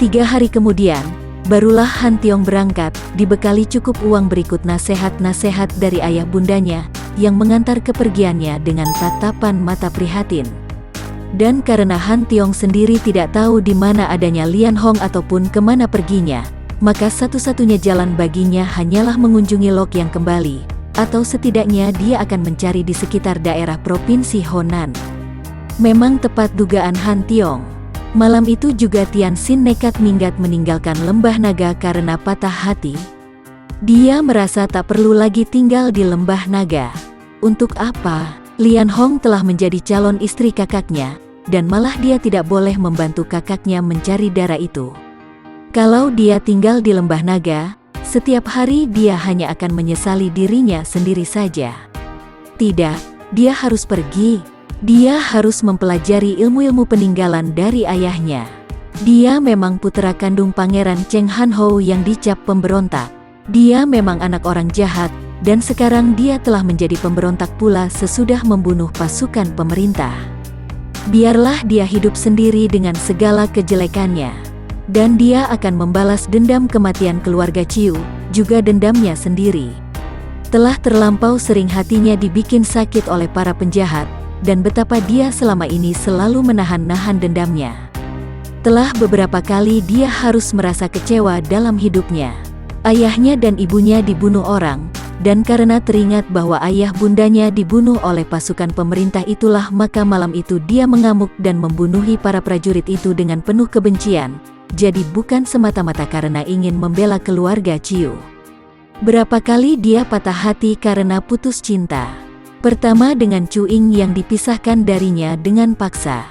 3 hari kemudian, barulah Han Tiong berangkat, dibekali cukup uang berikut nasihat-nasihat dari ayah bundanya, yang mengantar kepergiannya dengan tatapan mata prihatin. Dan karena Han Tiong sendiri tidak tahu di mana adanya Lian Hong ataupun kemana perginya, maka satu-satunya jalan baginya hanyalah mengunjungi Lok yang kembali, atau setidaknya dia akan mencari di sekitar daerah provinsi Honan. Memang tepat dugaan Han Tiong. Malam itu juga Tian Xin nekat minggat meninggalkan Lembah Naga karena patah hati. Dia merasa tak perlu lagi tinggal di Lembah Naga. Untuk apa? Lian Hong telah menjadi calon istri kakaknya, dan malah dia tidak boleh membantu kakaknya mencari darah itu. Kalau dia tinggal di Lembah Naga, setiap hari dia hanya akan menyesali dirinya sendiri saja. Tidak, dia harus pergi. Dia harus mempelajari ilmu-ilmu peninggalan dari ayahnya. Dia memang putra kandung Pangeran Cheng Han Ho yang dicap pemberontak. Dia memang anak orang jahat, dan sekarang dia telah menjadi pemberontak pula sesudah membunuh pasukan pemerintah. Biarlah dia hidup sendiri dengan segala kejelekannya. Dan dia akan membalas dendam kematian keluarga Ciu, juga dendamnya sendiri. Telah terlampau sering hatinya dibikin sakit oleh para penjahat, dan betapa dia selama ini selalu menahan-nahan dendamnya. Telah beberapa kali dia harus merasa kecewa dalam hidupnya. Ayahnya dan ibunya dibunuh orang, dan karena teringat bahwa ayah bundanya dibunuh oleh pasukan pemerintah itulah maka malam itu dia mengamuk dan membunuhi para prajurit itu dengan penuh kebencian, jadi bukan semata-mata karena ingin membela keluarga Ciu. Berapa kali dia patah hati karena putus cinta. Pertama dengan Chu Ying yang dipisahkan darinya dengan paksa.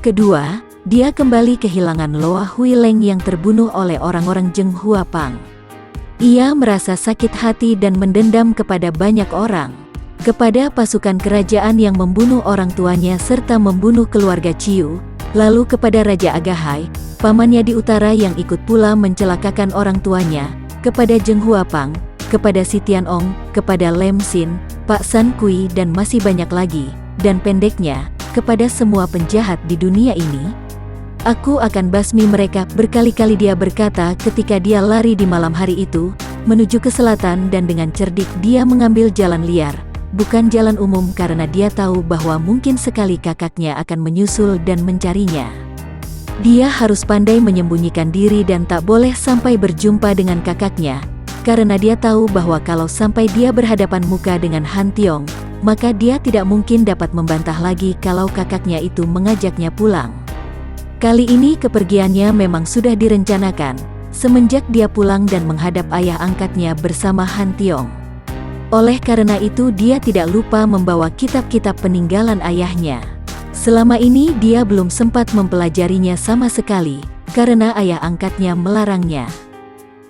Kedua, dia kembali kehilangan Loa Huileng yang terbunuh oleh orang-orang Zheng Huapang. Ia merasa sakit hati dan mendendam kepada banyak orang. Kepada pasukan kerajaan yang membunuh orang tuanya serta membunuh keluarga Ciu, lalu kepada Raja Agahai, pamannya di utara yang ikut pula mencelakakan orang tuanya, kepada Zheng Huapang, kepada Si Tianong, kepada Lem Xin, Pak San Kui dan masih banyak lagi, dan pendeknya, kepada semua penjahat di dunia ini. Aku akan basmi mereka, berkali-kali dia berkata ketika dia lari di malam hari itu, menuju ke selatan dan dengan cerdik dia mengambil jalan liar, bukan jalan umum karena dia tahu bahwa mungkin sekali kakaknya akan menyusul dan mencarinya. Dia harus pandai menyembunyikan diri dan tak boleh sampai berjumpa dengan kakaknya, karena dia tahu bahwa kalau sampai dia berhadapan muka dengan Han Tiong, maka dia tidak mungkin dapat membantah lagi kalau kakaknya itu mengajaknya pulang. Kali ini kepergiannya memang sudah direncanakan, semenjak dia pulang dan menghadap ayah angkatnya bersama Han Tiong. Oleh karena itu dia tidak lupa membawa kitab-kitab peninggalan ayahnya. Selama ini dia belum sempat mempelajarinya sama sekali, karena ayah angkatnya melarangnya.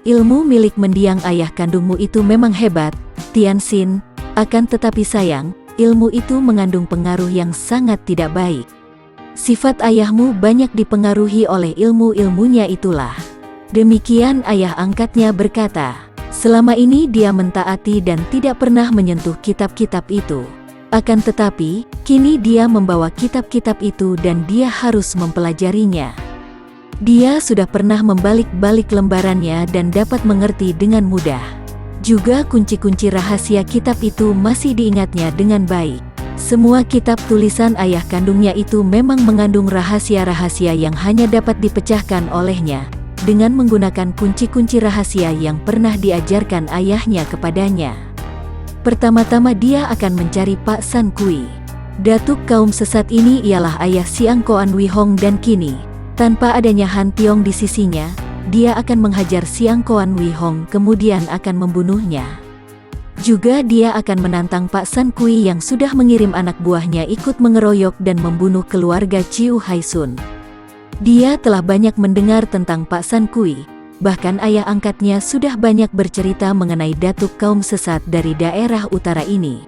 Ilmu milik mendiang ayah kandungmu itu memang hebat, Tian Xin, akan tetapi sayang, ilmu itu mengandung pengaruh yang sangat tidak baik. Sifat ayahmu banyak dipengaruhi oleh ilmu-ilmunya itulah. Demikian ayah angkatnya berkata. Selama ini dia mentaati dan tidak pernah menyentuh kitab-kitab itu. Akan tetapi, kini dia membawa kitab-kitab itu dan dia harus mempelajarinya. Dia sudah pernah membalik-balik lembarannya dan dapat mengerti dengan mudah. Juga kunci-kunci rahasia kitab itu masih diingatnya dengan baik. Semua kitab tulisan ayah kandungnya itu memang mengandung rahasia-rahasia yang hanya dapat dipecahkan olehnya, dengan menggunakan kunci-kunci rahasia yang pernah diajarkan ayahnya kepadanya. Pertama-tama dia akan mencari Pak San Kui. Datuk kaum sesat ini ialah ayah Siang Koan Wei Hong dan kini, tanpa adanya Han Tiong di sisinya, dia akan menghajar Siang Koan Wei Hong kemudian akan membunuhnya. Juga dia akan menantang Pak San Kui yang sudah mengirim anak buahnya ikut mengeroyok dan membunuh keluarga Ciu Haisun. Dia telah banyak mendengar tentang Pak San Kui, bahkan ayah angkatnya sudah banyak bercerita mengenai datuk kaum sesat dari daerah utara ini.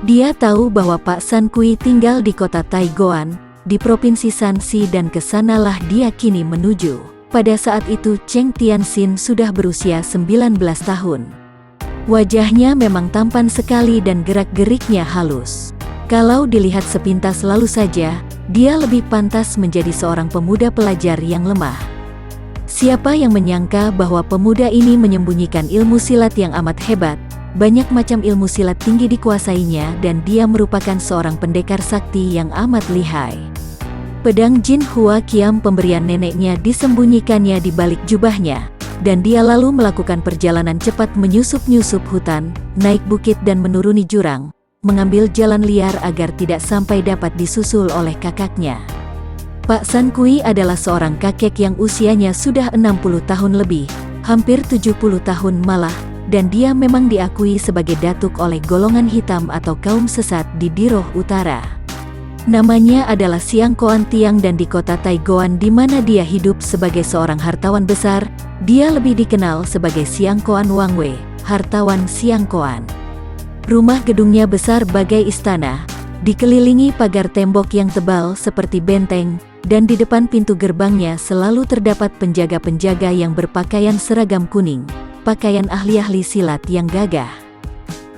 Dia tahu bahwa Pak San Kui tinggal di kota Taigoan, di provinsi Shanxi dan kesanalah dia kini menuju. Pada saat itu Cheng Tianxin sudah berusia 19 tahun. Wajahnya memang tampan sekali dan gerak-geriknya halus. Kalau dilihat sepintas lalu saja, dia lebih pantas menjadi seorang pemuda pelajar yang lemah. Siapa yang menyangka bahwa pemuda ini menyembunyikan ilmu silat yang amat hebat, banyak macam ilmu silat tinggi dikuasainya dan dia merupakan seorang pendekar sakti yang amat lihai. Pedang Jin Hua Kiam pemberian neneknya disembunyikannya di balik jubahnya, dan dia lalu melakukan perjalanan cepat menyusup-nyusup hutan, naik bukit dan menuruni jurang, mengambil jalan liar agar tidak sampai dapat disusul oleh kakaknya. Pak San Kui adalah seorang kakek yang usianya sudah 60 tahun lebih, hampir 70 tahun malah, dan dia memang diakui sebagai datuk oleh golongan hitam atau kaum sesat di Diroh Utara. Namanya adalah Siang Koan Tiang dan di kota Taigoan di mana dia hidup sebagai seorang hartawan besar, dia lebih dikenal sebagai Siang Koan Wangwei, hartawan Siang Koan. Rumah gedungnya besar bagai istana, dikelilingi pagar tembok yang tebal seperti benteng, dan di depan pintu gerbangnya selalu terdapat penjaga-penjaga yang berpakaian seragam kuning, pakaian ahli-ahli silat yang gagah.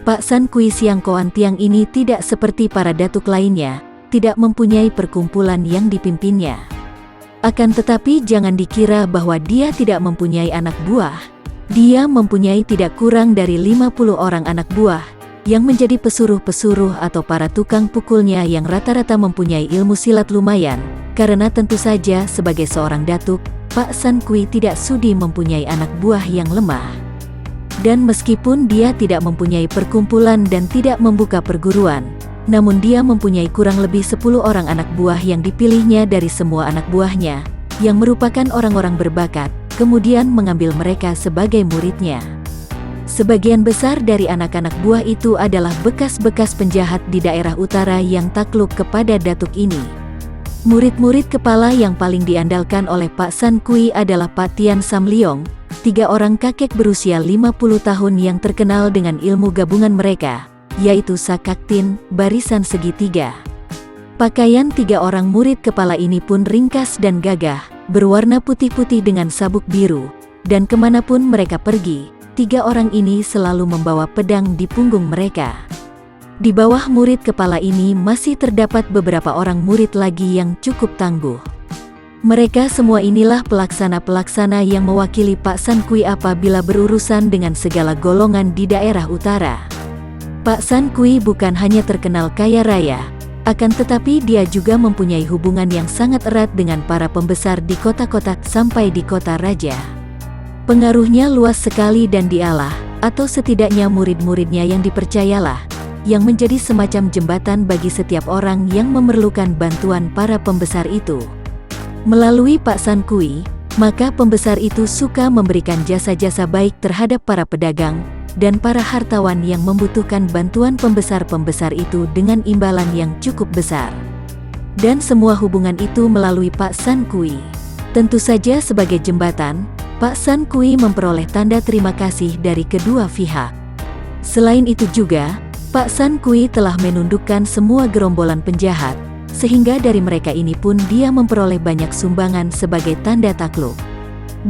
Pak San Kui Siang Koan Tiang ini tidak seperti para datuk lainnya, tidak mempunyai perkumpulan yang dipimpinnya. Akan tetapi jangan dikira bahwa dia tidak mempunyai anak buah. Dia mempunyai tidak kurang dari 50 orang anak buah, yang menjadi pesuruh-pesuruh atau para tukang pukulnya yang rata-rata mempunyai ilmu silat lumayan, karena tentu saja sebagai seorang datuk, Pak San Kui tidak sudi mempunyai anak buah yang lemah. Dan meskipun dia tidak mempunyai perkumpulan dan tidak membuka perguruan, namun dia mempunyai kurang lebih 10 orang anak buah yang dipilihnya dari semua anak buahnya, yang merupakan orang-orang berbakat, kemudian mengambil mereka sebagai muridnya. Sebagian besar dari anak-anak buah itu adalah bekas-bekas penjahat di daerah utara yang takluk kepada datuk ini. Murid-murid kepala yang paling diandalkan oleh Pak San Kui adalah Pak Tian Sam Leong, 3 orang kakek berusia 50 tahun yang terkenal dengan ilmu gabungan mereka, yaitu Sakaktin, barisan segitiga. Pakaian 3 orang murid kepala ini pun ringkas dan gagah, berwarna putih-putih dengan sabuk biru, dan kemanapun mereka pergi, 3 orang ini selalu membawa pedang di punggung mereka. Di bawah murid kepala ini masih terdapat beberapa orang murid lagi yang cukup tangguh. Mereka semua inilah pelaksana-pelaksana yang mewakili Pak San Kui apabila berurusan dengan segala golongan di daerah utara. Pak San Kui bukan hanya terkenal kaya raya, akan tetapi dia juga mempunyai hubungan yang sangat erat dengan para pembesar di kota-kota sampai di kota raja. Pengaruhnya luas sekali dan dialah, atau setidaknya murid-muridnya yang dipercayalah, yang menjadi semacam jembatan bagi setiap orang yang memerlukan bantuan para pembesar itu. Melalui Pak San Kui, maka pembesar itu suka memberikan jasa-jasa baik terhadap para pedagang, dan para hartawan yang membutuhkan bantuan pembesar-pembesar itu dengan imbalan yang cukup besar. Dan semua hubungan itu melalui Pak San Kui. Tentu saja sebagai jembatan, Pak San Kui memperoleh tanda terima kasih dari kedua pihak. Selain itu juga, Pak San Kui telah menundukkan semua gerombolan penjahat, sehingga dari mereka ini pun dia memperoleh banyak sumbangan sebagai tanda takluk.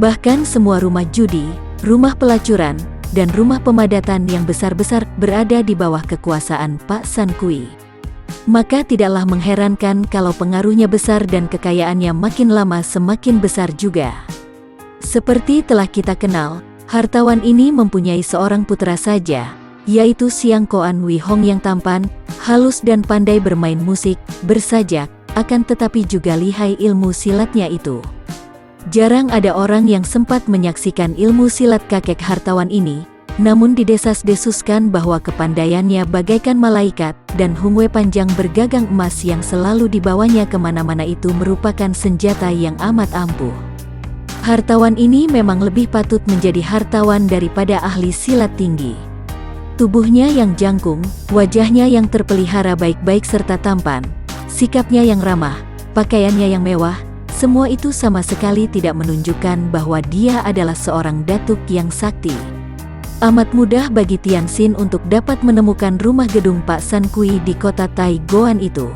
Bahkan semua rumah judi, rumah pelacuran, dan rumah pemadatan yang besar-besar berada di bawah kekuasaan Pak San Kui. Maka tidaklah mengherankan kalau pengaruhnya besar dan kekayaannya makin lama semakin besar juga. Seperti telah kita kenal, hartawan ini mempunyai seorang putra saja, yaitu Siang Koan Wi Hong yang tampan, halus dan pandai bermain musik, bersajak, akan tetapi juga lihai ilmu silatnya itu. Jarang ada orang yang sempat menyaksikan ilmu silat kakek hartawan ini, namun didesas-desuskan bahwa kepandaiannya bagaikan malaikat, dan hungwe panjang bergagang emas yang selalu dibawanya kemana-mana itu merupakan senjata yang amat ampuh. Hartawan ini memang lebih patut menjadi hartawan daripada ahli silat tinggi. Tubuhnya yang jangkung, wajahnya yang terpelihara baik-baik serta tampan, sikapnya yang ramah, pakaiannya yang mewah, semua itu sama sekali tidak menunjukkan bahwa dia adalah seorang datuk yang sakti. Amat mudah bagi Tianxin untuk dapat menemukan rumah gedung Pak San Kui di kota Taigoan itu.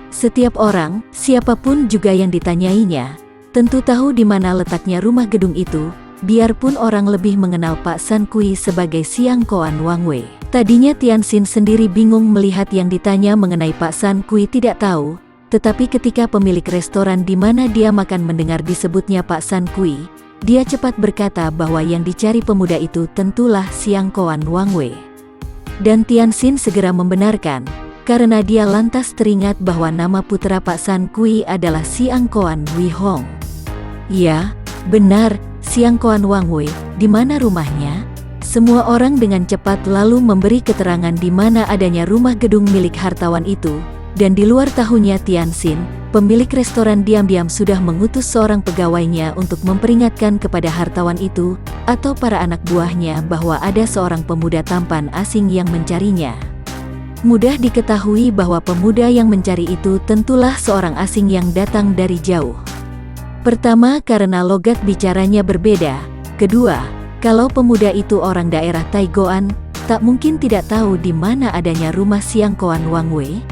Setiap orang, siapapun juga yang ditanyainya, tentu tahu di mana letaknya rumah gedung itu, biarpun orang lebih mengenal Pak San Kui sebagai Siang Koan Wangwei. Tadinya Tianxin sendiri bingung melihat yang ditanya mengenai Pak San Kui tidak tahu, tetapi ketika pemilik restoran di mana dia makan mendengar disebutnya Pak San Kui, dia cepat berkata bahwa yang dicari pemuda itu tentulah Siang Koan Wang Wei. Dan Tianxin segera membenarkan, karena dia lantas teringat bahwa nama putra Pak San Kui adalah Siang Koan Wei Hong. Ya, benar, Siang Koan Wang Wei, di mana rumahnya? Semua orang dengan cepat lalu memberi keterangan di mana adanya rumah gedung milik hartawan itu, dan di luar tahunnya Tianxin, pemilik restoran diam-diam sudah mengutus seorang pegawainya untuk memperingatkan kepada hartawan itu, atau para anak buahnya bahwa ada seorang pemuda tampan asing yang mencarinya. Mudah diketahui bahwa pemuda yang mencari itu tentulah seorang asing yang datang dari jauh. Pertama, karena logat bicaranya berbeda. Kedua, kalau pemuda itu orang daerah Taigoan, tak mungkin tidak tahu di mana adanya rumah Siang Koan Wang Wei.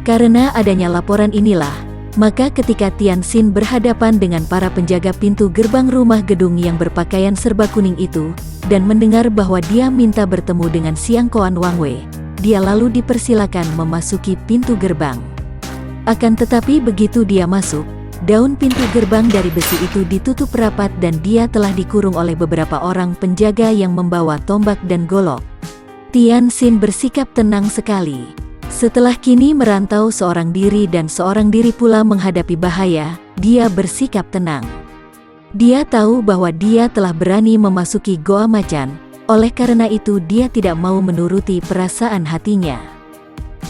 Karena adanya laporan inilah, maka ketika Tianxin berhadapan dengan para penjaga pintu gerbang rumah gedung yang berpakaian serba kuning itu, dan mendengar bahwa dia minta bertemu dengan Siang Koan Wang Wei, dia lalu dipersilakan memasuki pintu gerbang. Akan tetapi begitu dia masuk, daun pintu gerbang dari besi itu ditutup rapat dan dia telah dikurung oleh beberapa orang penjaga yang membawa tombak dan golok. Tianxin bersikap tenang sekali. Setelah kini merantau seorang diri dan seorang diri pula menghadapi bahaya, dia bersikap tenang. Dia tahu bahwa dia telah berani memasuki Goa Macan, oleh karena itu dia tidak mau menuruti perasaan hatinya.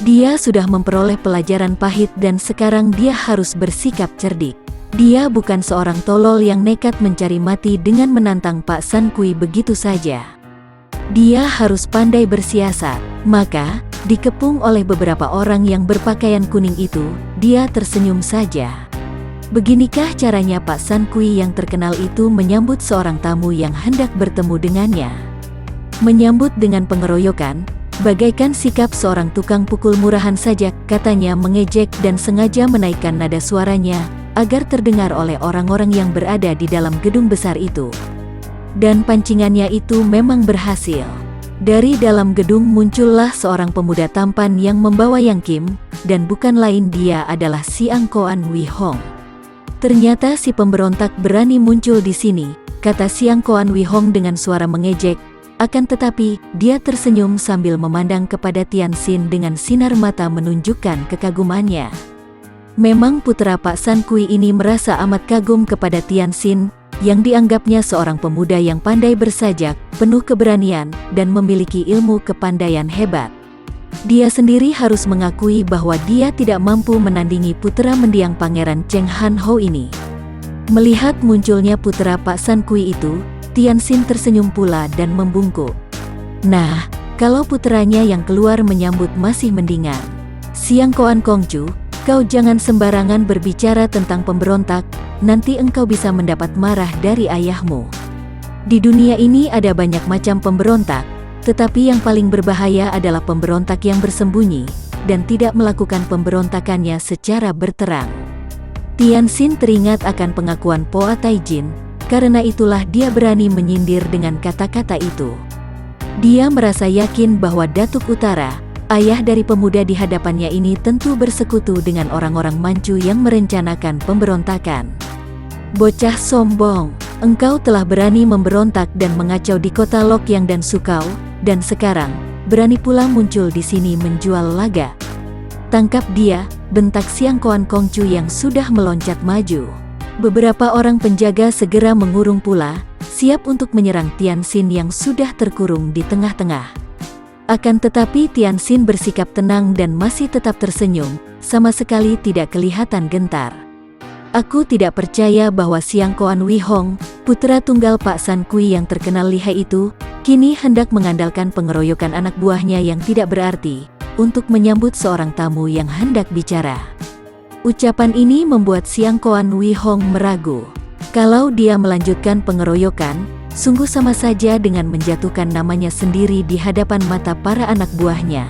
Dia sudah memperoleh pelajaran pahit dan sekarang dia harus bersikap cerdik. Dia bukan seorang tolol yang nekat mencari mati dengan menantang Pak San Kui begitu saja. Dia harus pandai bersiasat. Maka, dikepung oleh beberapa orang yang berpakaian kuning itu, dia tersenyum saja. Beginikah caranya Pak San Kui yang terkenal itu menyambut seorang tamu yang hendak bertemu dengannya. Menyambut dengan pengeroyokan, bagaikan sikap seorang tukang pukul murahan saja, katanya mengejek dan sengaja menaikkan nada suaranya, agar terdengar oleh orang-orang yang berada di dalam gedung besar itu. Dan pancingannya itu memang berhasil. Dari dalam gedung muncullah seorang pemuda tampan yang membawa Yang Kim, dan bukan lain dia adalah Siang Koan Wei Hong. Ternyata si pemberontak berani muncul di sini, kata Siang Koan Wei Hong dengan suara mengejek, akan tetapi, dia tersenyum sambil memandang kepada Tianxin dengan sinar mata menunjukkan kekagumannya. Memang putra Pak San Kui ini merasa amat kagum kepada Tianxin, yang dianggapnya seorang pemuda yang pandai bersajak, penuh keberanian, dan memiliki ilmu kepandaian hebat. Dia sendiri harus mengakui bahwa dia tidak mampu menandingi putra mendiang Pangeran Cheng Han Ho ini. Melihat munculnya putra Pak San Kui itu, Tianxin tersenyum pula dan membungkuk. Nah, kalau puteranya yang keluar menyambut masih mendingan. Siang Koan Kongcu, kau jangan sembarangan berbicara tentang pemberontak, nanti engkau bisa mendapat marah dari ayahmu. Di dunia ini ada banyak macam pemberontak, tetapi yang paling berbahaya adalah pemberontak yang bersembunyi, dan tidak melakukan pemberontakannya secara berterang. Tianxin teringat akan pengakuan Poa Taijin, karena itulah dia berani menyindir dengan kata-kata itu. Dia merasa yakin bahwa Datuk Utara, ayah dari pemuda di hadapannya ini tentu bersekutu dengan orang-orang Manchu yang merencanakan pemberontakan. Bocah sombong, engkau telah berani memberontak dan mengacau di kota Lokyang dan Sukau, dan sekarang, berani pula muncul di sini menjual laga. Tangkap dia, bentak Siang Koan Kongcu yang sudah meloncat maju. Beberapa orang penjaga segera mengurung pula, siap untuk menyerang Tianxin yang sudah terkurung di tengah-tengah. Akan tetapi Tianxin bersikap tenang dan masih tetap tersenyum, sama sekali tidak kelihatan gentar. Aku tidak percaya bahwa Siang Koan Wei Hong, putra tunggal Pak San Kui yang terkenal lihai itu, kini hendak mengandalkan pengeroyokan anak buahnya yang tidak berarti, untuk menyambut seorang tamu yang hendak bicara. Ucapan ini membuat Siang Koan Wei Hong meragu. Kalau dia melanjutkan pengeroyokan, sungguh sama saja dengan menjatuhkan namanya sendiri di hadapan mata para anak buahnya.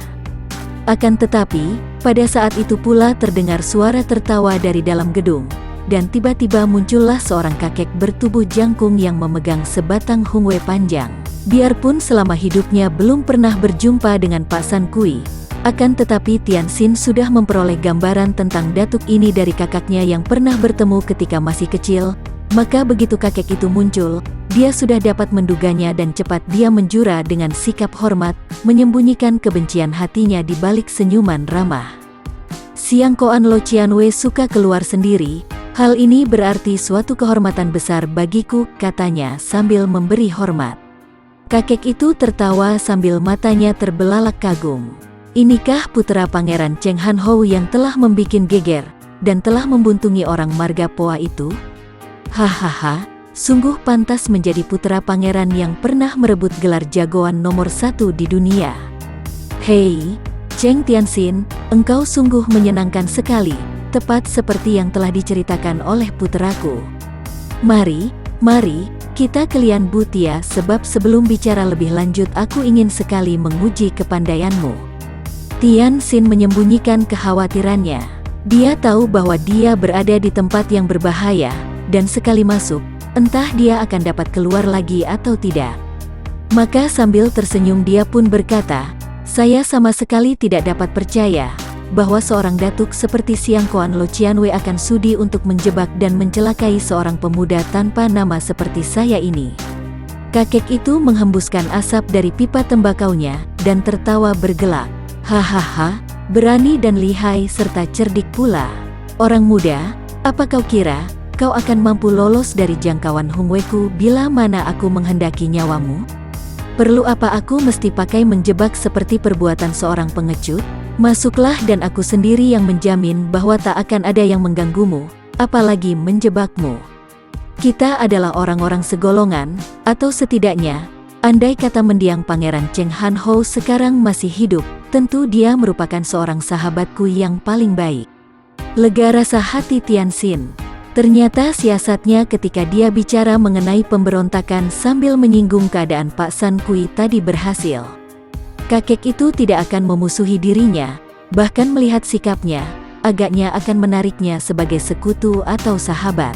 Akan tetapi, pada saat itu pula terdengar suara tertawa dari dalam gedung, dan tiba-tiba muncullah seorang kakek bertubuh jangkung yang memegang sebatang hungwe panjang. Biarpun selama hidupnya belum pernah berjumpa dengan Pak San Kui, akan tetapi Tianxin sudah memperoleh gambaran tentang datuk ini dari kakaknya yang pernah bertemu ketika masih kecil, Maka begitu kakek itu muncul, dia sudah dapat menduganya dan cepat dia menjura dengan sikap hormat, menyembunyikan kebencian hatinya di balik senyuman ramah. Siang Koan Lo Qianwei suka keluar sendiri. Hal ini berarti suatu kehormatan besar bagiku, katanya sambil memberi hormat. Kakek itu tertawa sambil matanya terbelalak kagum. Inikah putra Pangeran Cheng Han Ho yang telah membikin geger dan telah membuntungi orang marga Poa itu? Hahaha, sungguh pantas menjadi putra pangeran yang pernah merebut gelar jagoan nomor 1 di dunia. Hei, Cheng Tianxin, engkau sungguh menyenangkan sekali. Tepat seperti yang telah diceritakan oleh putraku. Mari, kita ke Lian Butia sebab sebelum bicara lebih lanjut aku ingin sekali menguji kepandaianmu. Tianxin menyembunyikan kekhawatirannya. Dia tahu bahwa dia berada di tempat yang berbahaya, dan sekali masuk, entah dia akan dapat keluar lagi atau tidak. Maka sambil tersenyum dia pun berkata, saya sama sekali tidak dapat percaya bahwa seorang datuk seperti Siang Koan Lo Qianwei akan sudi untuk menjebak dan mencelakai seorang pemuda tanpa nama seperti saya ini. Kakek itu menghembuskan asap dari pipa tembakaunya dan tertawa bergelak. Hahaha, berani dan lihai serta cerdik pula. Orang muda, apa kau kira kau akan mampu lolos dari jangkauan Hungweku bila mana aku menghendaki nyawamu? Perlu apa aku mesti pakai menjebak seperti perbuatan seorang pengecut? Masuklah dan aku sendiri yang menjamin bahwa tak akan ada yang mengganggumu, apalagi menjebakmu. Kita adalah orang-orang segolongan, atau setidaknya, andai kata mendiang Pangeran Cheng Han Ho sekarang masih hidup, tentu dia merupakan seorang sahabatku yang paling baik. Lega rasa hati Tianxin. Ternyata siasatnya ketika dia bicara mengenai pemberontakan sambil menyinggung keadaan Pak San Kui tadi berhasil. Kakek itu tidak akan memusuhi dirinya, bahkan melihat sikapnya, agaknya akan menariknya sebagai sekutu atau sahabat.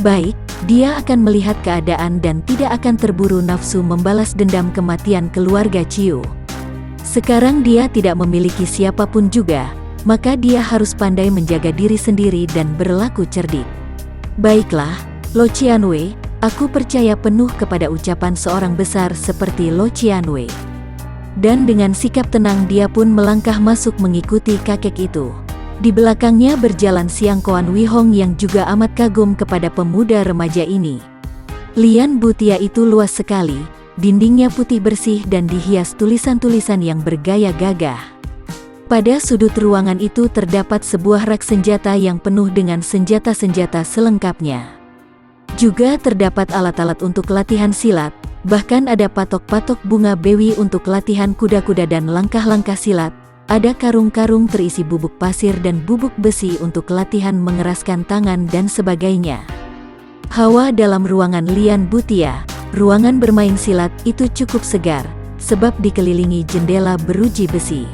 Baik, dia akan melihat keadaan dan tidak akan terburu nafsu membalas dendam kematian keluarga Ciu. Sekarang dia tidak memiliki siapapun juga, maka dia harus pandai menjaga diri sendiri dan berlaku cerdik. Baiklah, Lo Qianwei, aku percaya penuh kepada ucapan seorang besar seperti Lo Qianwei. Dan dengan sikap tenang dia pun melangkah masuk mengikuti kakek itu. Di belakangnya berjalan Siang Koan Wihong yang juga amat kagum kepada pemuda remaja ini. Lian Butia itu luas sekali, dindingnya putih bersih dan dihias tulisan-tulisan yang bergaya gagah. Pada sudut ruangan itu terdapat sebuah rak senjata yang penuh dengan senjata-senjata selengkapnya. Juga terdapat alat-alat untuk latihan silat, bahkan ada patok-patok bunga bewi untuk latihan kuda-kuda dan langkah-langkah silat, ada karung-karung terisi bubuk pasir dan bubuk besi untuk latihan mengeraskan tangan dan sebagainya. Hawa dalam ruangan Lian Butia, ruangan bermain silat itu cukup segar, sebab dikelilingi jendela beruji besi.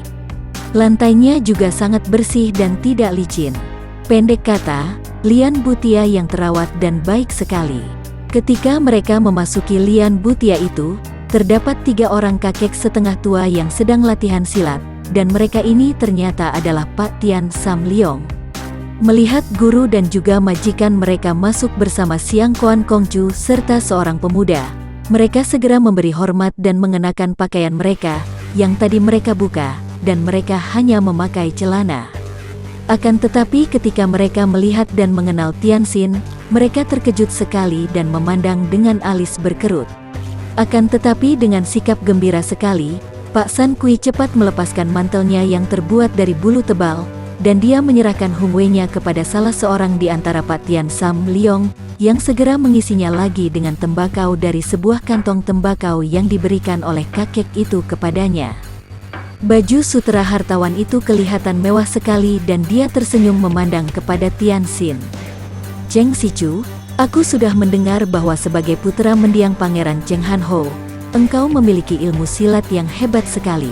Lantainya juga sangat bersih dan tidak licin. Pendek kata, Lian Butia yang terawat dan baik sekali. Ketika mereka memasuki Lian Butia itu, terdapat 3 orang kakek setengah tua yang sedang latihan silat, dan mereka ini ternyata adalah Pak Tian Sam Leong. Melihat guru dan juga majikan mereka masuk bersama Siang Koan Kongcu serta seorang pemuda, mereka segera memberi hormat dan mengenakan pakaian mereka, yang tadi mereka buka, dan mereka hanya memakai celana. Akan tetapi ketika mereka melihat dan mengenal Tianxin, mereka terkejut sekali dan memandang dengan alis berkerut. Akan tetapi dengan sikap gembira sekali, Pak San Kui cepat melepaskan mantelnya yang terbuat dari bulu tebal, dan dia menyerahkan Hungwei-nya kepada salah seorang di antara Pak Tian Sam Leong, yang segera mengisinya lagi dengan tembakau dari sebuah kantong tembakau yang diberikan oleh kakek itu kepadanya. Baju sutera hartawan itu kelihatan mewah sekali dan dia tersenyum memandang kepada Tianxin. Cheng Sichu, aku sudah mendengar bahwa sebagai putra mendiang Pangeran Cheng Han Ho, engkau memiliki ilmu silat yang hebat sekali.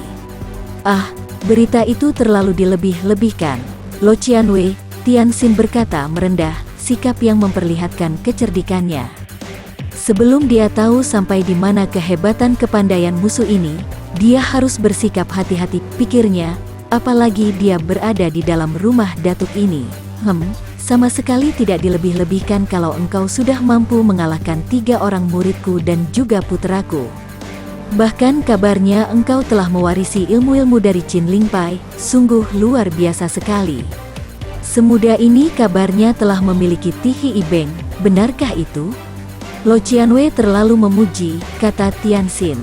Ah, berita itu terlalu dilebih-lebihkan. Lo Qianwei, Tianxin berkata merendah, sikap yang memperlihatkan kecerdikannya. Sebelum dia tahu sampai di mana kehebatan kepandaian musuh ini, dia harus bersikap hati-hati, pikirnya, apalagi dia berada di dalam rumah datuk ini. sama sekali tidak dilebih-lebihkan kalau engkau sudah mampu mengalahkan 3 orang muridku dan juga putraku. Bahkan kabarnya engkau telah mewarisi ilmu-ilmu dari Qin Lingpai, sungguh luar biasa sekali. Semudah ini kabarnya telah memiliki Tihi Ibeng, benarkah itu? Lo Qianwei terlalu memuji, kata Tianxin.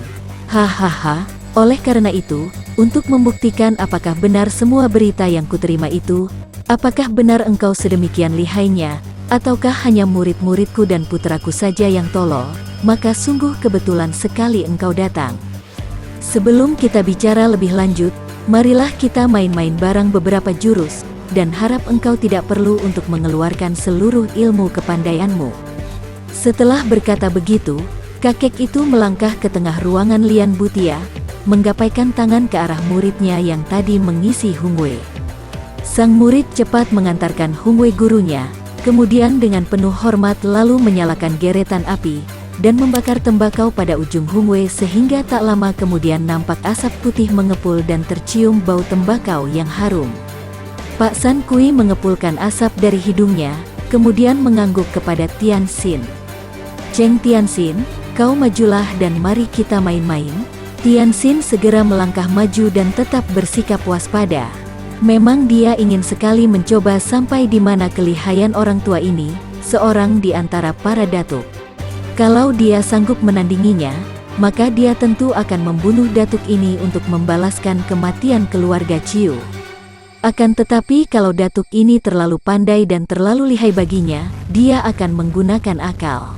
Hahaha, oleh karena itu, untuk membuktikan apakah benar semua berita yang kuterima itu, apakah benar engkau sedemikian lihainya, ataukah hanya murid-muridku dan putraku saja yang tolol, maka sungguh kebetulan sekali engkau datang. Sebelum kita bicara lebih lanjut, marilah kita main-main bareng beberapa jurus, dan harap engkau tidak perlu untuk mengeluarkan seluruh ilmu kepandaianmu. Setelah berkata begitu, kakek itu melangkah ke tengah ruangan Lian Butia, menggapaikan tangan ke arah muridnya yang tadi mengisi Hungwei. Sang murid cepat mengantarkan Hungwei gurunya, kemudian dengan penuh hormat lalu menyalakan geretan api, dan membakar tembakau pada ujung Hungwei sehingga tak lama kemudian nampak asap putih mengepul dan tercium bau tembakau yang harum. Pak San Kui mengepulkan asap dari hidungnya, kemudian mengangguk kepada Tianxin. Cheng Tianxin, kau majulah dan mari kita main-main. Tianxin segera melangkah maju dan tetap bersikap waspada. Memang dia ingin sekali mencoba sampai di mana kelihayan orang tua ini, seorang di antara para datuk. Kalau dia sanggup menandinginya, maka dia tentu akan membunuh datuk ini untuk membalaskan kematian keluarga Ciu. Akan tetapi kalau datuk ini terlalu pandai dan terlalu lihai baginya, dia akan menggunakan akal.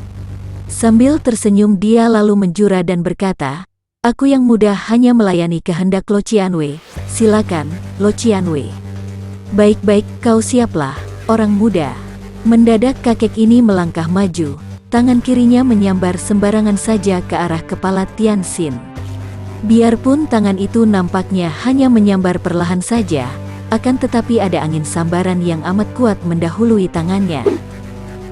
Sambil tersenyum dia lalu menjura dan berkata, aku yang muda hanya melayani kehendak Lo Qianwei, silakan, Lo Qianwei. Baik-baik, kau siaplah, orang muda. Mendadak kakek ini melangkah maju, tangan kirinya menyambar sembarangan saja ke arah kepala Tianxin. Biarpun tangan itu nampaknya hanya menyambar perlahan saja, akan tetapi ada angin sambaran yang amat kuat mendahului tangannya.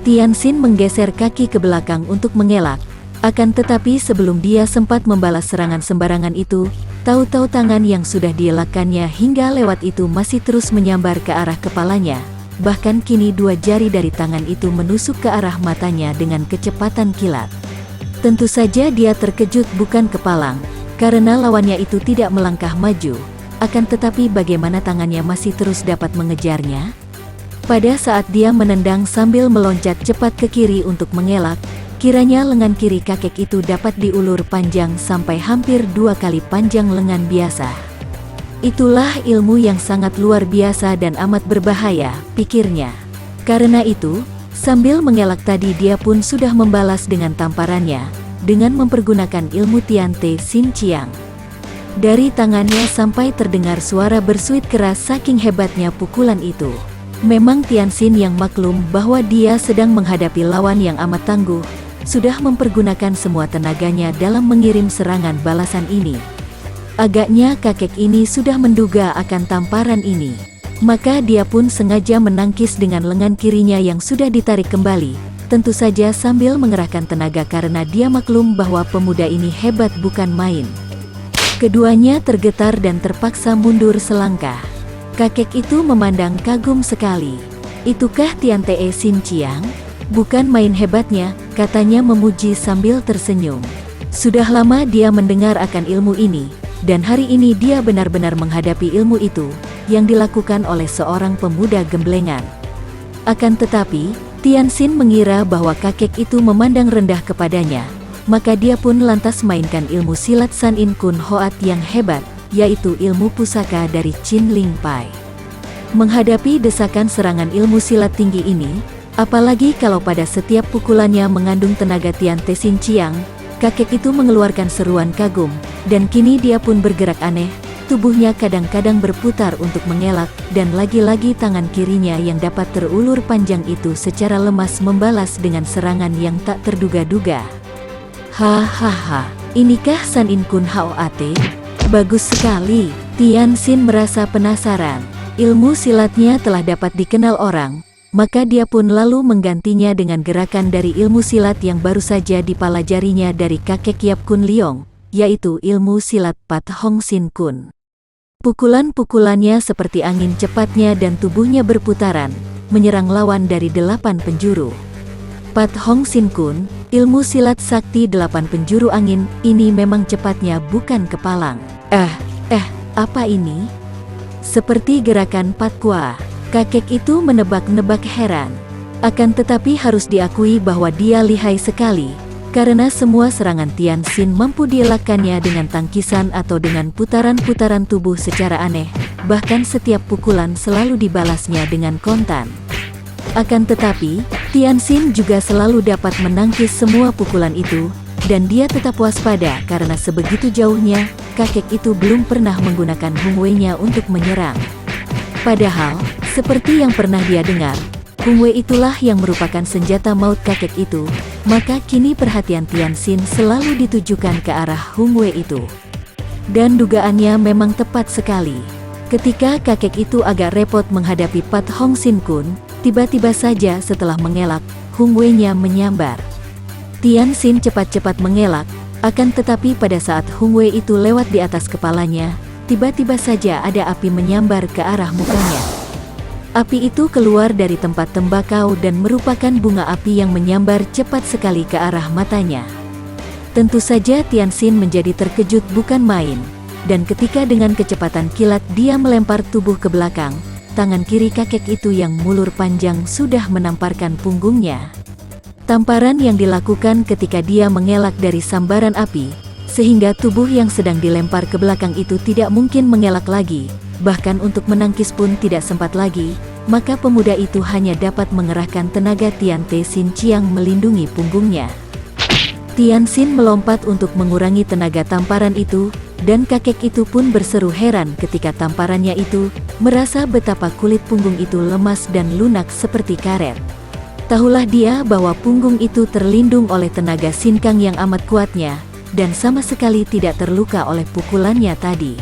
Tianxin menggeser kaki ke belakang untuk mengelak, akan tetapi sebelum dia sempat membalas serangan sembarangan itu, tahu-tahu tangan yang sudah dielakkannya hingga lewat itu masih terus menyambar ke arah kepalanya, bahkan kini 2 jari dari tangan itu menusuk ke arah matanya dengan kecepatan kilat. Tentu saja dia terkejut bukan kepalang, karena lawannya itu tidak melangkah maju, akan tetapi bagaimana tangannya masih terus dapat mengejarnya? Pada saat dia menendang sambil meloncat cepat ke kiri untuk mengelak, kiranya lengan kiri kakek itu dapat diulur panjang sampai hampir 2 kali panjang lengan biasa. Itulah ilmu yang sangat luar biasa dan amat berbahaya, pikirnya. Karena itu, sambil mengelak tadi dia pun sudah membalas dengan tamparannya, dengan mempergunakan ilmu Tian Te Xin Chiang. Dari tangannya sampai terdengar suara bersuit keras saking hebatnya pukulan itu. Memang Tianxin yang maklum bahwa dia sedang menghadapi lawan yang amat tangguh, sudah mempergunakan semua tenaganya dalam mengirim serangan balasan ini. Agaknya kakek ini sudah menduga akan tamparan ini. Maka dia pun sengaja menangkis dengan lengan kirinya yang sudah ditarik kembali, tentu saja sambil mengerahkan tenaga karena dia maklum bahwa pemuda ini hebat bukan main. Keduanya tergetar dan terpaksa mundur selangkah. Kakek itu memandang kagum sekali. Itukah Tian Te Xin Chiang? Bukan main hebatnya, katanya memuji sambil tersenyum. Sudah lama dia mendengar akan ilmu ini, dan hari ini dia benar-benar menghadapi ilmu itu, yang dilakukan oleh seorang pemuda gemblengan. Akan tetapi, Tianxin mengira bahwa kakek itu memandang rendah kepadanya, maka dia pun lantas mainkan ilmu silat San In Kun Hoat yang hebat, yaitu ilmu pusaka dari Qin Lingpai. Menghadapi desakan serangan ilmu silat tinggi ini, apalagi kalau pada setiap pukulannya mengandung tenaga Tian Te Xin Chiang, kakek itu mengeluarkan seruan kagum, dan kini dia pun bergerak aneh, tubuhnya kadang-kadang berputar untuk mengelak, dan lagi-lagi tangan kirinya yang dapat terulur panjang itu secara lemas membalas dengan serangan yang tak terduga-duga. Hahaha, inikah San In Kun Hoat? Bagus sekali, Tianxin merasa penasaran. Ilmu silatnya telah dapat dikenal orang, maka dia pun lalu menggantinya dengan gerakan dari ilmu silat yang baru saja dipelajarinya dari kakek Yap Kun Leong, yaitu ilmu silat Pat Hong Sin Kun. Pukulan-pukulannya seperti angin cepatnya dan tubuhnya berputaran, menyerang lawan dari 8 penjuru. Pat Hong Sin Kun, ilmu silat sakti 8 penjuru angin, ini memang cepatnya bukan kepalang. Apa ini? Seperti gerakan Pat Kwa. Kakek itu menebak-nebak heran. Akan tetapi harus diakui bahwa dia lihai sekali, karena semua serangan Tian Xin mampu dielakkannya dengan tangkisan atau dengan putaran-putaran tubuh secara aneh, bahkan setiap pukulan selalu dibalasnya dengan kontan. Akan tetapi, Tian Xin juga selalu dapat menangkis semua pukulan itu, dan dia tetap waspada karena sebegitu jauhnya, kakek itu belum pernah menggunakan Hung Wei-nya untuk menyerang. Padahal, seperti yang pernah dia dengar, Hung Wei itulah yang merupakan senjata maut kakek itu, maka kini perhatian Tian Xin selalu ditujukan ke arah Hung Wei itu. Dan dugaannya memang tepat sekali. Ketika kakek itu agak repot menghadapi Pat Hong Sin Kun, tiba-tiba saja setelah mengelak, Hung Wei-nya menyambar. Tian Xin cepat-cepat mengelak, akan tetapi pada saat Hung Wei itu lewat di atas kepalanya, tiba-tiba saja ada api menyambar ke arah mukanya. Api itu keluar dari tempat tembakau dan merupakan bunga api yang menyambar cepat sekali ke arah matanya. Tentu saja Tian Xin menjadi terkejut bukan main, dan ketika dengan kecepatan kilat dia melempar tubuh ke belakang, tangan kiri kakek itu yang mulur panjang sudah menamparkan punggungnya. Tamparan yang dilakukan ketika dia mengelak dari sambaran api, sehingga tubuh yang sedang dilempar ke belakang itu tidak mungkin mengelak lagi, bahkan untuk menangkis pun tidak sempat lagi, maka pemuda itu hanya dapat mengerahkan tenaga Tian Te Sin Chiang melindungi punggungnya. Tian Xin melompat untuk mengurangi tenaga tamparan itu, dan kakek itu pun berseru heran ketika tamparannya itu, merasa betapa kulit punggung itu lemas dan lunak seperti karet. Tahulah dia bahwa punggung itu terlindung oleh tenaga sinkang yang amat kuatnya, dan sama sekali tidak terluka oleh pukulannya tadi.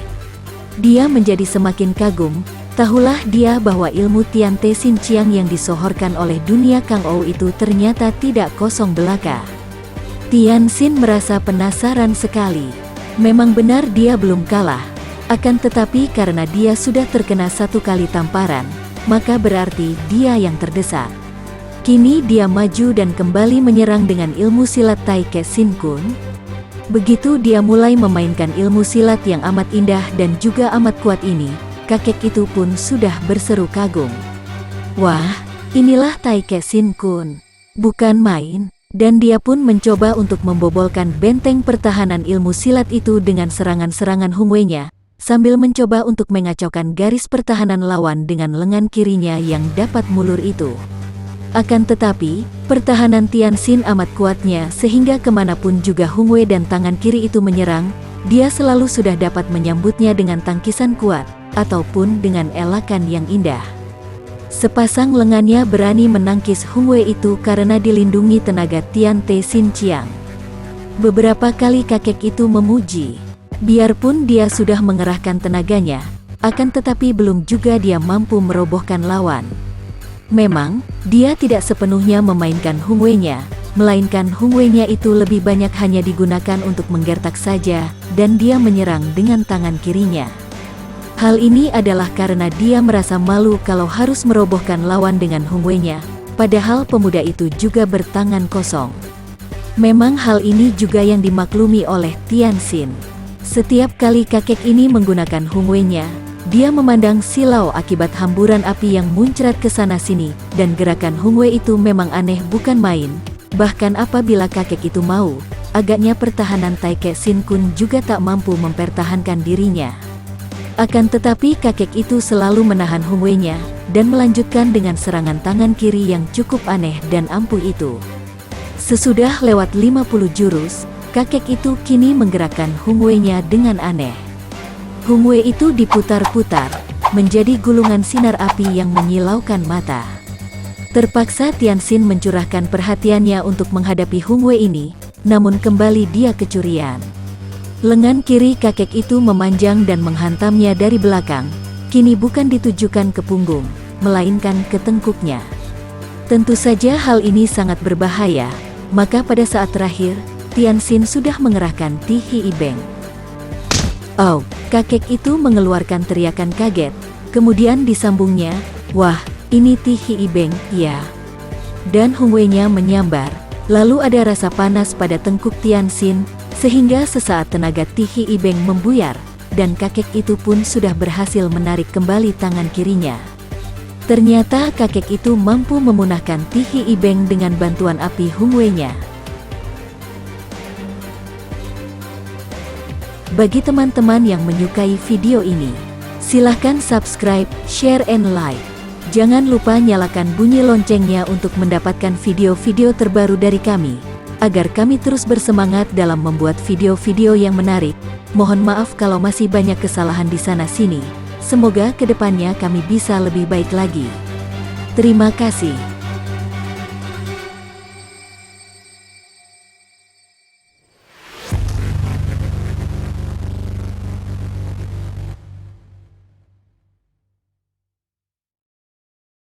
Dia menjadi semakin kagum, tahulah dia bahwa ilmu Tian Te Sin Chiang yang disohorkan oleh dunia Kang Ou itu ternyata tidak kosong belaka. Tian Xin merasa penasaran sekali. Memang benar dia belum kalah, akan tetapi karena dia sudah terkena satu kali tamparan, maka berarti dia yang terdesak. Kini dia maju dan kembali menyerang dengan ilmu silat Tai Ke Sin Kun. Begitu dia mulai memainkan ilmu silat yang amat indah dan juga amat kuat ini, kakek itu pun sudah berseru kagum. Wah, inilah Tai Ke Sin Kun. Bukan main. Dan dia pun mencoba untuk membobolkan benteng pertahanan ilmu silat itu dengan serangan-serangan Hung Wei-nya, sambil mencoba untuk mengacaukan garis pertahanan lawan dengan lengan kirinya yang dapat mulur itu. Akan tetapi, pertahanan Tian Xin amat kuatnya sehingga kemanapun juga Hung Wei dan tangan kiri itu menyerang, dia selalu sudah dapat menyambutnya dengan tangkisan kuat, ataupun dengan elakan yang indah. Sepasang lengannya berani menangkis Hung Wei itu karena dilindungi tenaga Tian Te Sin Chiang. Beberapa kali kakek itu memuji, biarpun dia sudah mengerahkan tenaganya, akan tetapi belum juga dia mampu merobohkan lawan. Memang, dia tidak sepenuhnya memainkan Hung Wei-nya, melainkan Hung Wei-nya itu lebih banyak hanya digunakan untuk menggertak saja, dan dia menyerang dengan tangan kirinya. Hal ini adalah karena dia merasa malu kalau harus merobohkan lawan dengan Hung Wei-nya, padahal pemuda itu juga bertangan kosong. Memang hal ini juga yang dimaklumi oleh Tian Xin. Setiap kali kakek ini menggunakan Hung Wei-nya, dia memandang silau akibat hamburan api yang muncrat ke sana-sini, dan gerakan Hung Wei itu memang aneh bukan main. Bahkan apabila kakek itu mau, agaknya pertahanan Tai Ke Sin Kun juga tak mampu mempertahankan dirinya. Akan tetapi kakek itu selalu menahan Hung Wei-nya, dan melanjutkan dengan serangan tangan kiri yang cukup aneh dan ampuh itu. Sesudah lewat 50 jurus, kakek itu kini menggerakkan Hung Wei-nya dengan aneh. Hung Wei itu diputar-putar, menjadi gulungan sinar api yang menyilaukan mata. Terpaksa Tian Xin mencurahkan perhatiannya untuk menghadapi Hung Wei ini, namun kembali dia kecurian. Lengan kiri kakek itu memanjang dan menghantamnya dari belakang, kini bukan ditujukan ke punggung, melainkan ke tengkuknya. Tentu saja hal ini sangat berbahaya, maka pada saat terakhir, Tian Xin sudah mengerahkan Ti Hi Beng. Oh, kakek itu mengeluarkan teriakan kaget. Kemudian disambungnya, wah, ini Ti Hiibeng, ya. Dan Hung Wei-nya menyambar. Lalu ada rasa panas pada tengkuk Tianxin, sehingga sesaat tenaga Ti Hiibeng membuyar, dan kakek itu pun sudah berhasil menarik kembali tangan kirinya. Ternyata kakek itu mampu memunahkan Ti Hiibeng dengan bantuan api Hung Wei-nya. Bagi teman-teman yang menyukai video ini, silahkan subscribe, share, and like. Jangan lupa nyalakan bunyi loncengnya untuk mendapatkan video-video terbaru dari kami, agar kami terus bersemangat dalam membuat video-video yang menarik. Mohon maaf kalau masih banyak kesalahan di sana-sini. Semoga kedepannya kami bisa lebih baik lagi. Terima kasih.